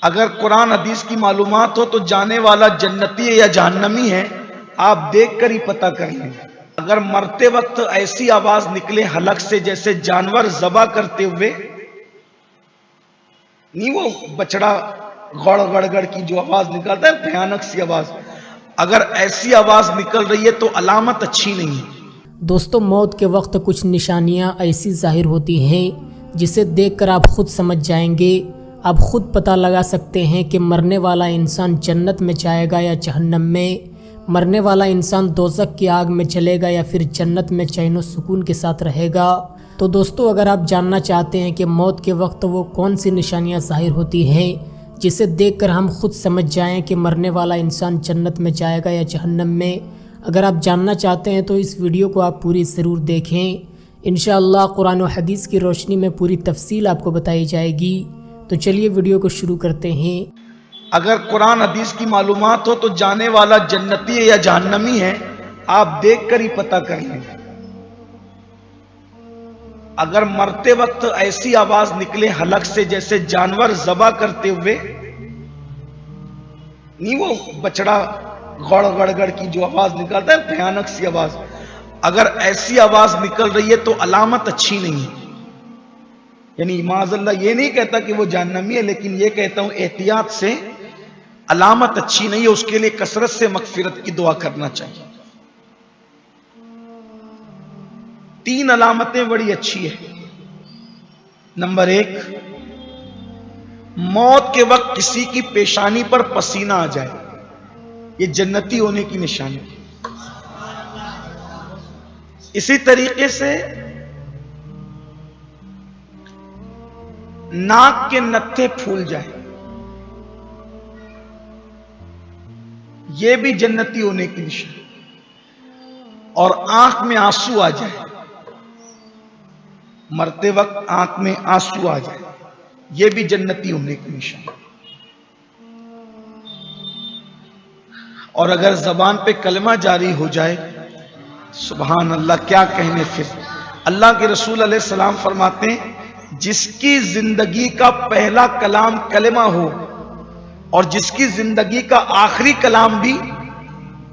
اگر قرآن حدیث کی معلومات ہو تو جانے والا جنتی ہے یا جہنمی ہے آپ دیکھ کر ہی پتہ کر لیں۔ اگر مرتے وقت ایسی آواز نکلے حلق سے جیسے جانور ذبح کرتے ہوئے، نہیں وہ بچڑا گڑ گڑ گڑ کی جو آواز نکالتا ہے بھیانک سی آواز، اگر ایسی آواز نکل رہی ہے تو علامت اچھی نہیں ہے۔ دوستو، موت کے وقت کچھ نشانیاں ایسی ظاہر ہوتی ہیں جسے دیکھ کر آپ خود سمجھ جائیں گے، آپ خود پتہ لگا سکتے ہیں کہ مرنے والا انسان جنت میں جائے گا یا جہنم میں، مرنے والا انسان دوزخ کی آگ میں چلے گا یا پھر جنت میں چین و سکون کے ساتھ رہے گا۔ تو دوستو، اگر آپ جاننا چاہتے ہیں کہ موت کے وقت وہ کون سی نشانیاں ظاہر ہوتی ہیں جسے دیکھ کر ہم خود سمجھ جائیں کہ مرنے والا انسان جنت میں جائے گا یا جہنم میں، اگر آپ جاننا چاہتے ہیں تو اس ویڈیو کو آپ پوری ضرور دیکھیں۔ انشاءاللہ قرآن و حدیث کی روشنی میں پوری تفصیل آپ کو بتائی جائے گی۔ تو چلیے ویڈیو کو شروع کرتے ہیں۔ اگر قرآن حدیث کی معلومات ہو تو جانے والا جنتی ہے یا جہنمی ہے آپ دیکھ کر ہی پتہ کر لیں۔ اگر مرتے وقت ایسی آواز نکلے حلق سے جیسے جانور ذبح کرتے ہوئے، نہیں وہ بچڑا گڑ گڑ گڑ کی جو آواز نکالتا ہے بھیانک سی آواز، اگر ایسی آواز نکل رہی ہے تو علامت اچھی نہیں ہے۔ یعنی معاذ اللہ یہ نہیں کہتا کہ وہ جہنمی ہے، لیکن یہ کہتا ہوں احتیاط سے علامت اچھی نہیں ہے، اس کے لیے کثرت سے مغفرت کی دعا کرنا چاہیے۔ 3 علامتیں بڑی اچھی ہیں۔ نمبر 1، موت کے وقت کسی کی پیشانی پر پسینہ آ جائے، یہ جنتی ہونے کی نشانی۔ اسی طریقے سے ناک کے نتھے پھول جائیں، یہ بھی جنتی ہونے کی نشانی۔ اور آنکھ میں آنسو آ جائے، مرتے وقت آنکھ میں آنسو آ جائے، یہ بھی جنتی ہونے کی نشانی۔ اور اگر زبان پہ کلمہ جاری ہو جائے، سبحان اللہ کیا کہنے، پھر اللہ کے رسول علیہ السلام فرماتے ہیں جس کی زندگی کا پہلا کلام کلمہ ہو اور جس کی زندگی کا آخری کلام بھی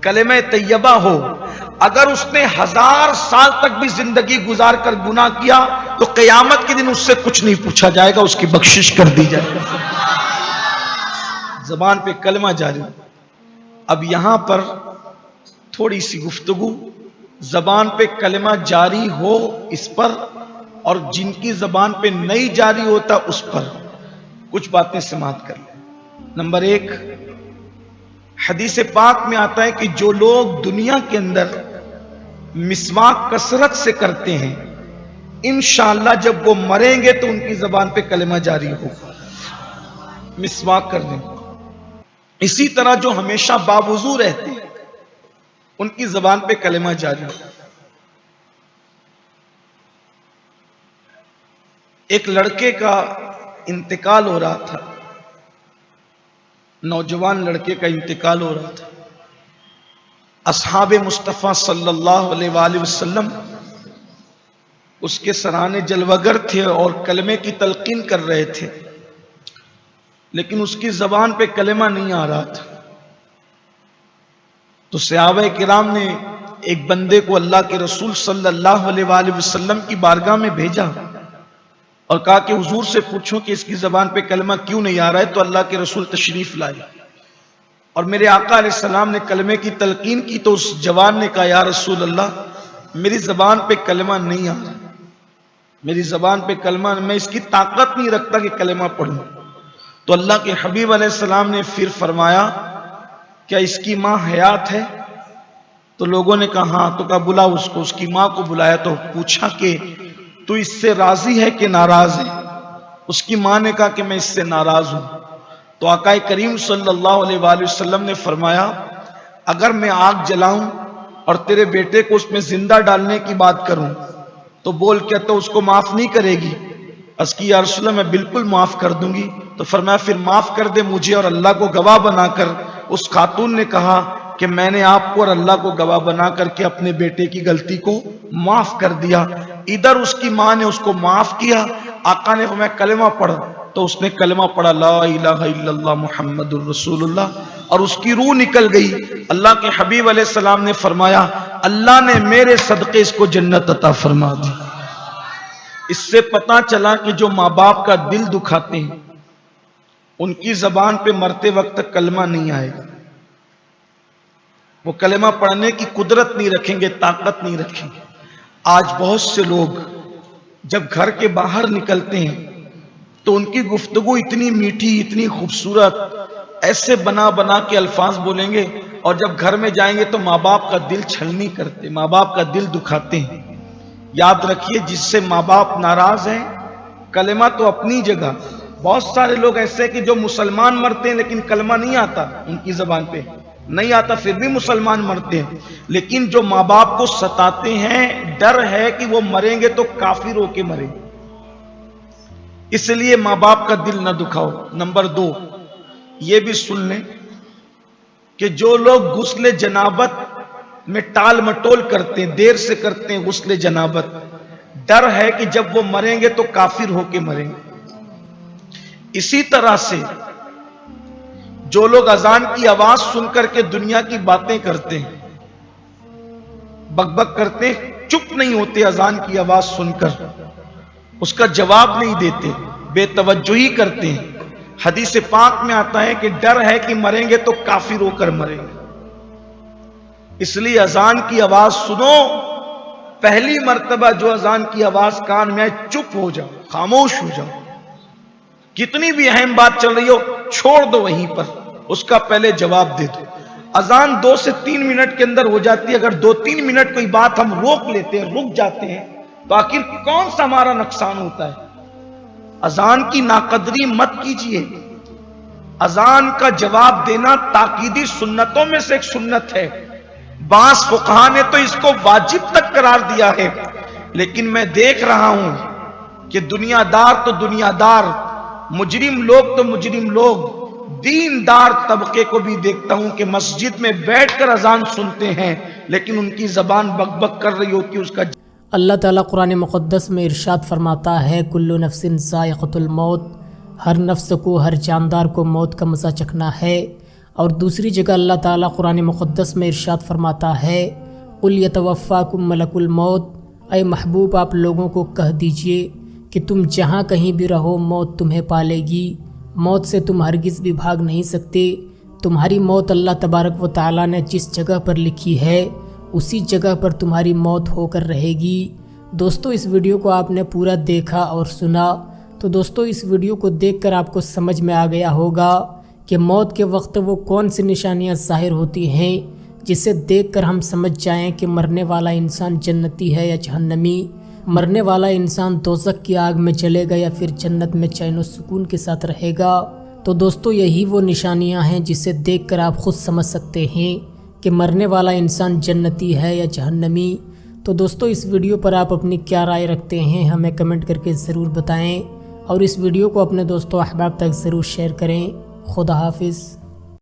کلمہ طیبہ ہو، اگر اس نے 1000 سال تک بھی زندگی گزار کر گناہ کیا تو قیامت کے دن اس سے کچھ نہیں پوچھا جائے گا، اس کی بخشش کر دی جائے گی۔ زبان پہ کلمہ جاری۔ اب یہاں پر تھوڑی سی گفتگو زبان پہ کلمہ جاری ہو اس پر، اور جن کی زبان پہ نہیں جاری ہوتا اس پر کچھ باتیں سماعت کر لیں۔ نمبر 1، حدیث پاک میں آتا ہے کہ جو لوگ دنیا کے اندر مسواک کثرت سے کرتے ہیں، انشاءاللہ جب وہ مریں گے تو ان کی زبان پہ کلمہ جاری ہوگا، مسواک کر لیں۔ اسی طرح جو ہمیشہ باوضو رہتے ہیں ان کی زبان پہ کلمہ جاری ہوگا۔ ایک لڑکے کا انتقال ہو رہا تھا، نوجوان لڑکے کا انتقال ہو رہا تھا۔ اصحاب مصطفیٰ صلی اللہ علیہ وآلہ وسلم اس کے سرانے جلوگر تھے اور کلمے کی تلقین کر رہے تھے، لیکن اس کی زبان پہ کلمہ نہیں آ رہا تھا۔ تو صحابہ کرام نے ایک بندے کو اللہ کے رسول صلی اللہ علیہ وآلہ وسلم کی بارگاہ میں بھیجا اور کہا کہ حضور سے پوچھو کہ اس کی زبان پہ کلمہ کیوں نہیں آ رہا ہے۔ تو اللہ کے رسول تشریف لائے اور میرے آقا علیہ السلام نے کلمے کی تلقین کی، تو اس جوان نے کہا یا رسول اللہ میری زبان پہ کلمہ نہیں آ رہا، میری زبان پہ کلمہ، میں اس کی طاقت نہیں رکھتا کہ کلمہ پڑھوں۔ تو اللہ کے حبیب علیہ السلام نے پھر فرمایا کیا اس کی ماں حیات ہے؟ تو لوگوں نے کہا ہاں۔ تو کہا بلا اس کو، اس کی ماں کو بلایا تو پوچھا کہ تو اس سے راضی ہے کہ ناراض ہے؟ اس کی ماں نے کہا کہ میں اس سے ناراض ہوں۔ تو آقا کریم صلی اللہ علیہ وآلہ وسلم نے فرمایا اگر میں آگ جلاؤں اور تیرے بیٹے کو اس میں زندہ ڈالنے کی بات کروں تو بول کیا تو اس کو معاف نہیں کرے گی؟ اس کی یا رسول اللہ میں بالکل معاف کر دوں گی۔ تو فرمایا پھر معاف کر دے مجھے اور اللہ کو گواہ بنا کر۔ اس خاتون نے کہا کہ میں نے آپ کو اور اللہ کو گواہ بنا کر کے اپنے بیٹے کی غلطی کو معاف کر دیا۔ ادھر اس کی ماں نے اس کو معاف کیا، آقا نے فرمایا کلمہ پڑھ، تو اس نے کلمہ پڑھا لا الہ الا اللہ محمد الرسول اللہ، اور اس کی روح نکل گئی۔ اللہ کے حبیب علیہ السلام نے فرمایا اللہ نے میرے صدقے اس کو جنت عطا فرما دی۔ اس سے پتہ چلا کہ جو ماں باپ کا دل دکھاتے ہیں ان کی زبان پہ مرتے وقت کلمہ نہیں آئے گا، وہ کلمہ پڑھنے کی قدرت نہیں رکھیں گے، طاقت نہیں رکھیں گے۔ آج بہت سے لوگ جب گھر کے باہر نکلتے ہیں تو ان کی گفتگو اتنی میٹھی، اتنی خوبصورت، ایسے بنا بنا کے الفاظ بولیں گے، اور جب گھر میں جائیں گے تو ماں باپ کا دل چھلنی کرتے، ماں باپ کا دل دکھاتے ہیں۔ یاد رکھیے جس سے ماں باپ ناراض ہیں، کلمہ تو اپنی جگہ، بہت سارے لوگ ایسے کہ جو مسلمان مرتے ہیں لیکن کلمہ نہیں آتا ان کی زبان پہ، نہیں آتا پھر بھی مسلمان مرتے ہیں، لیکن جو ماں باپ کو ستاتے ہیں ڈر ہے کہ وہ مریں گے تو کافر ہو کے مریں گے، اس لیے ماں باپ کا دل نہ دکھاؤ۔ نمبر 2 یہ بھی سن لیں کہ جو لوگ غسل جنابت میں ٹال مٹول کرتے ہیں، دیر سے کرتے ہیں غسل جنابت، ڈر ہے کہ جب وہ مریں گے تو کافر ہو کے مریں گے۔ اسی طرح سے جو لوگ اذان کی آواز سن کر کے دنیا کی باتیں کرتے ہیں، بک بک کرتے ہیں، چپ نہیں ہوتے اذان کی آواز سن کر، اس کا جواب نہیں دیتے، بے توجہی کرتے ہیں، حدیث پاک میں آتا ہے کہ ڈر ہے کہ مریں گے تو کافر ہو کر مریں گے۔ اس لیے اذان کی آواز سنو، پہلی مرتبہ جو اذان کی آواز کان میں چپ ہو جاؤ، خاموش ہو جاؤ، کتنی بھی اہم بات چل رہی ہو چھوڑ دو، وہیں پر اس کا پہلے جواب دے دو۔ اذان 2 سے 3 منٹ کے اندر ہو جاتی ہے، اگر 2-3 منٹ کوئی بات ہم روک لیتے ہیں، رک جاتے ہیں، تو آخر کون سا ہمارا نقصان ہوتا ہے؟ اذان کی ناقدری مت کیجیے، اذان کا جواب دینا تاکیدی سنتوں میں سے ایک سنت ہے، بعض فقہا نے تو اس کو واجب تک قرار دیا ہے، لیکن میں دیکھ رہا ہوں کہ دنیا دار تو دنیا دار، مجرم لوگ تو مجرم لوگ، دیندار طبقے کو بھی دیکھتا ہوں کہ مسجد میں بیٹھ کر اذان سنتے ہیں لیکن ان کی زبان بک بک کر رہی ہوتی ہے۔ اس کا اللہ تعالیٰ قرآن مقدس میں ارشاد فرماتا ہے کل نفس ذائقۃ الموت، ہر نفس کو، ہر جاندار کو موت کا مزہ چکھنا ہے۔ اور دوسری جگہ اللہ تعالیٰ قرآن مقدس میں ارشاد فرماتا ہے قل یتوفاکم ملک الموت، اے محبوب آپ لوگوں کو کہہ دیجئے کہ تم جہاں کہیں بھی رہو موت تمہیں پالے گی، موت سے تم ہرگز بھی بھاگ نہیں سکتے، تمہاری موت اللہ تبارک و تعالیٰ نے جس جگہ پر لکھی ہے اسی جگہ پر تمہاری موت ہو کر رہے گی۔ دوستو اس ویڈیو کو آپ نے پورا دیکھا اور سنا، تو دوستو اس ویڈیو کو دیکھ کر آپ کو سمجھ میں آ گیا ہوگا کہ موت کے وقت وہ کون سی نشانیاں ظاہر ہوتی ہیں جسے دیکھ کر ہم سمجھ جائیں کہ مرنے والا انسان جنتی ہے یا جہنمی، مرنے والا انسان دوزخ کی آگ میں جلے گا یا پھر جنت میں چین و سکون کے ساتھ رہے گا۔ تو دوستو یہی وہ نشانیاں ہیں جسے دیکھ کر آپ خود سمجھ سکتے ہیں کہ مرنے والا انسان جنتی ہے یا جہنمی۔ تو دوستو اس ویڈیو پر آپ اپنی کیا رائے رکھتے ہیں ہمیں کمنٹ کر کے ضرور بتائیں، اور اس ویڈیو کو اپنے دوستوں احباب تک ضرور شیئر کریں۔ خدا حافظ۔